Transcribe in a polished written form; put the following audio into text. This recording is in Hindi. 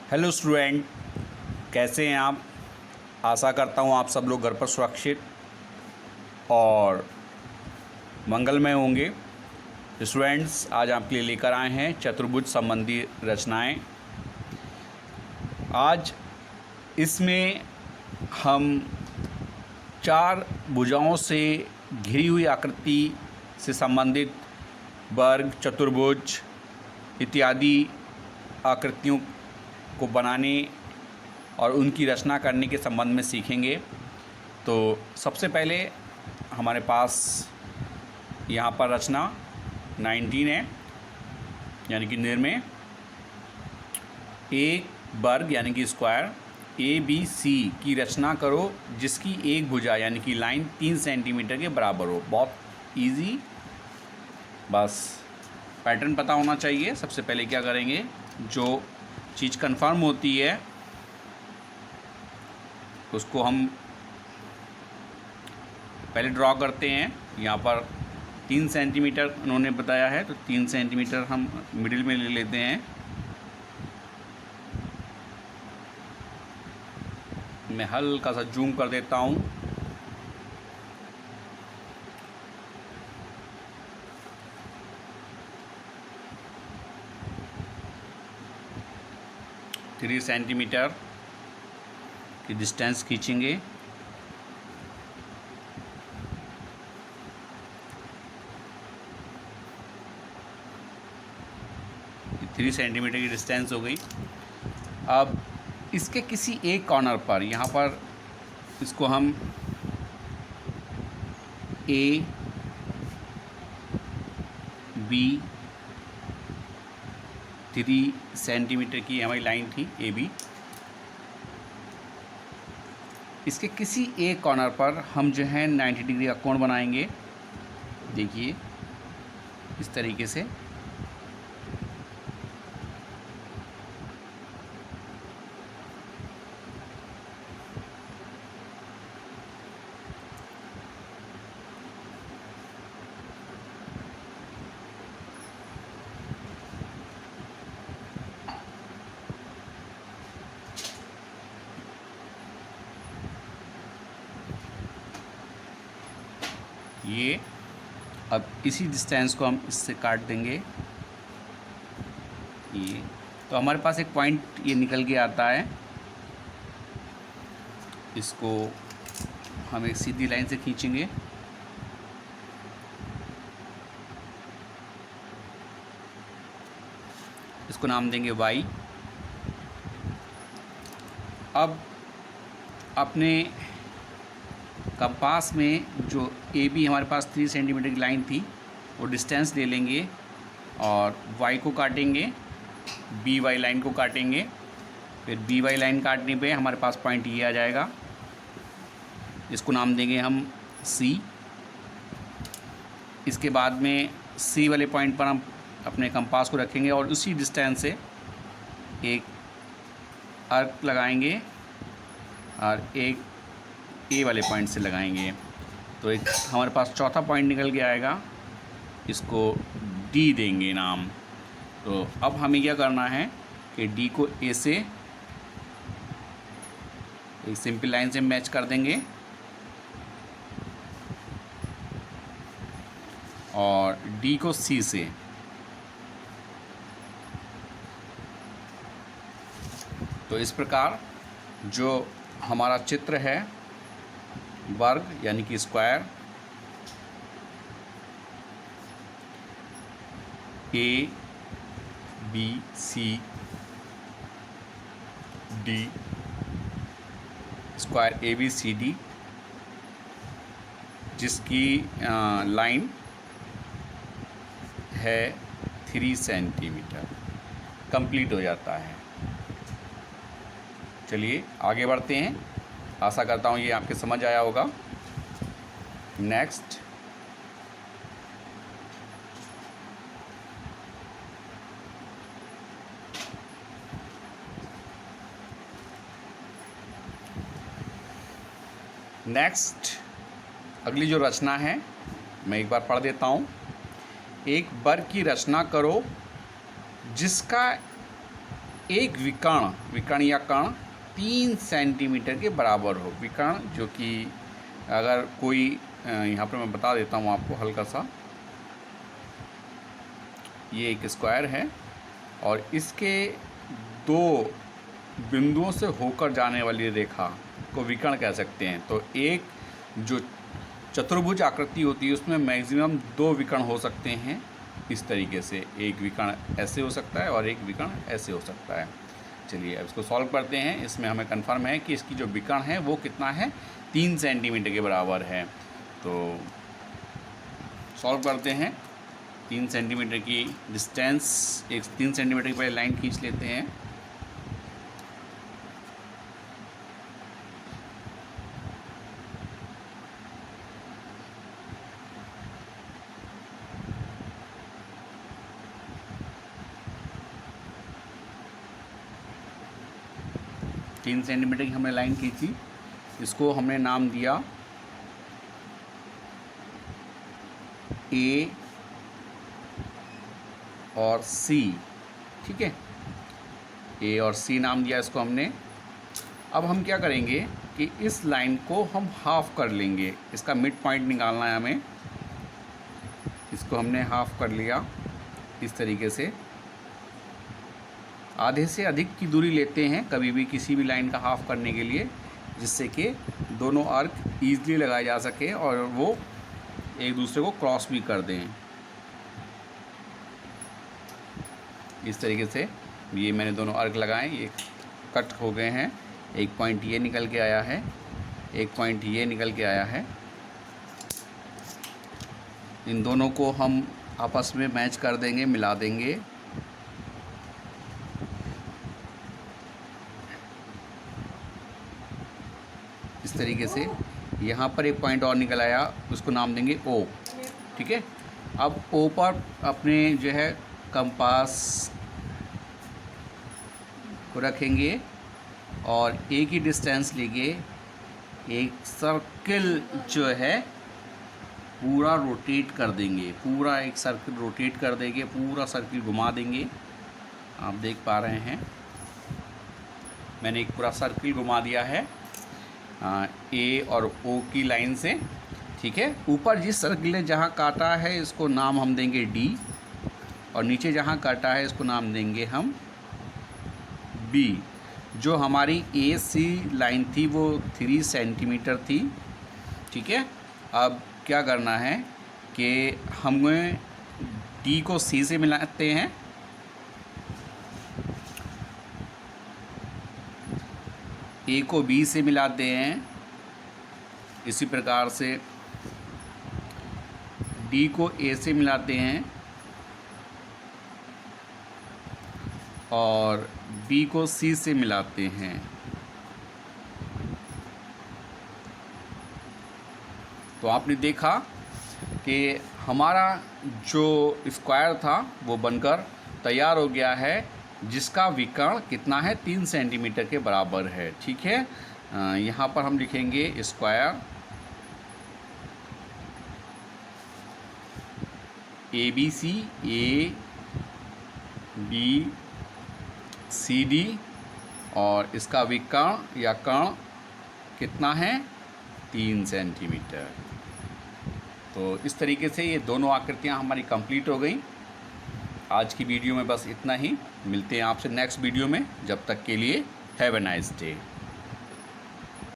हेलो स्टूडेंट, कैसे हैं आप। आशा करता हूँ आप सब लोग घर पर सुरक्षित और मंगलमय होंगे। स्टूडेंट्स, आज आपके लिए लेकर आए हैं चतुर्भुज संबंधी रचनाएं। आज इसमें हम 4 भुजाओं से घिरी हुई आकृति से संबंधित वर्ग, चतुर्भुज इत्यादि आकृतियों को बनाने और उनकी रचना करने के संबंध में सीखेंगे। तो सबसे पहले हमारे पास यहाँ पर रचना 19 है, यानी कि निर्णय एक वर्ग यानी कि स्क्वायर ABC की रचना करो जिसकी एक भुजा यानी कि लाइन 3 सेंटीमीटर के बराबर हो। बहुत इजी, बस पैटर्न पता होना चाहिए। सबसे पहले क्या करेंगे, जो चीज़ कंफर्म होती है उसको हम पहले ड्रॉ करते हैं। यहाँ पर 3 सेंटीमीटर उन्होंने बताया है, तो 3 सेंटीमीटर हम मिडिल में ले लेते हैं। मैं हल्का सा जूम कर देता हूँ। थ्री सेंटीमीटर की डिस्टेंस खींचेंगे। थ्री सेंटीमीटर की डिस्टेंस हो गई। अब इसके किसी एक कॉर्नर पर, यहाँ पर इसको हम AB 3 सेंटीमीटर की हमारी लाइन थी AB। इसके किसी एक कॉर्नर पर हम जो है 90 डिग्री का कोण बनाएंगे। देखिए इस तरीके से। ये अब इसी डिस्टेंस को हम इससे काट देंगे। ये तो हमारे पास एक पॉइंट ये निकल के आता है। इसको हम एक सीधी लाइन से खींचेंगे। इसको नाम देंगे Y। अब अपने कंपास में जो AB हमारे पास 3 सेंटीमीटर की लाइन थी वो डिस्टेंस ले लेंगे और Y को काटेंगे, BY लाइन को काटेंगे। फिर BY लाइन काटने पे हमारे पास पॉइंट ये आ जाएगा। इसको नाम देंगे हम C। इसके बाद में C वाले पॉइंट पर हम अपने कंपास को रखेंगे और उसी डिस्टेंस से एक आर्क लगाएंगे और एक A वाले पॉइंट से लगाएंगे। तो एक हमारे पास चौथा पॉइंट निकल के आएगा। इसको D देंगे नाम। तो अब हमें क्या करना है कि D को A से एक सिंपल लाइन से मैच कर देंगे और D को C से। तो इस प्रकार जो हमारा चित्र है वर्ग यानी कि square ABC D square ABCD जिसकी लाइन है 3 सेंटीमीटर कंप्लीट हो जाता है। चलिए आगे बढ़ते हैं। आशा करता हूँ ये आपके समझ आया होगा। नेक्स्ट, अगली जो रचना है मैं एक बार पढ़ देता हूँ। एक वर्ग की रचना करो जिसका एक विकर्ण या कण 3 सेंटीमीटर के बराबर हो। विकर्ण जो कि अगर कोई यहाँ पर मैं बता देता हूँ आपको हल्का सा, ये एक स्क्वायर है और इसके 2 बिंदुओं से होकर जाने वाली रेखा को विकर्ण कह सकते हैं। तो एक जो चतुर्भुज आकृति होती है उसमें मैक्सिमम 2 विकर्ण हो सकते हैं। इस तरीके से एक विकर्ण ऐसे हो सकता है और एक विकर्ण ऐसे हो सकता है। चलिए अब इसको सॉल्व करते हैं। इसमें हमें कंफर्म है कि इसकी जो विकर्ण है वो कितना है, 3 सेंटीमीटर के बराबर है। तो सॉल्व करते हैं। 3 सेंटीमीटर की डिस्टेंस, एक 3 सेंटीमीटर की पहले लाइन खींच लेते हैं। तीन सेंटीमीटर की हमने लाइन खींची, इसको हमने नाम दिया ए और सी। ठीक है, ए और सी नाम दिया इसको हमने। अब हम क्या करेंगे कि इस लाइन को हम हाफ कर लेंगे। इसका मिड पॉइंट निकालना है हमें। इसको हमने हाफ कर लिया इस तरीके से। आधे से अधिक की दूरी लेते हैं कभी भी किसी भी लाइन का हाफ करने के लिए, जिससे कि दोनों आर्क ईजिली लगाए जा सके और वो एक दूसरे को क्रॉस भी कर दें। इस तरीके से ये मैंने दोनों आर्क लगाए, ये कट हो गए हैं। एक पॉइंट ये निकल के आया है, एक पॉइंट ये निकल के आया है। इन दोनों को हम आपस में मैच कर देंगे, मिला देंगे। इस तरीके से यहाँ पर एक पॉइंट और निकल आया, उसको नाम देंगे ओ। ठीक है, अब ओ पर अपने जो है कंपास को रखेंगे और एक ही डिस्टेंस लेके एक सर्किल जो है पूरा रोटेट कर देंगे। पूरा एक सर्किल रोटेट कर देंगे, पूरा सर्किल घुमा देंगे। आप देख पा रहे हैं मैंने एक पूरा सर्किल घुमा दिया है ए और ओ की लाइन से। ठीक है, ऊपर जिस सर्किल ने जहाँ काटा है इसको नाम हम देंगे डी, और नीचे जहाँ काटा है इसको नाम देंगे हम बी। जो हमारी ए सी लाइन थी वो 3 सेंटीमीटर थी। ठीक है, अब क्या करना है कि हमें डी को सी से मिलाते हैं, ए को बी से मिलाते हैं। इसी प्रकार से डी को ए से मिलाते हैं और बी को सी से मिलाते हैं। तो आपने देखा कि हमारा जो स्क्वायर था वो बनकर तैयार हो गया है, जिसका विकर्ण कितना है, 3 सेंटीमीटर के बराबर है। ठीक है, यहाँ पर हम लिखेंगे square A B C, A B C D, और इसका विकर्ण या कर्ण कितना है, 3 सेंटीमीटर। तो इस तरीके से ये दोनों आकृतियाँ हमारी कंप्लीट हो गई। आज की वीडियो में बस इतना ही। मिलते हैं आपसे नेक्स्ट वीडियो में। जब तक के लिए हैव ए नाइस डे।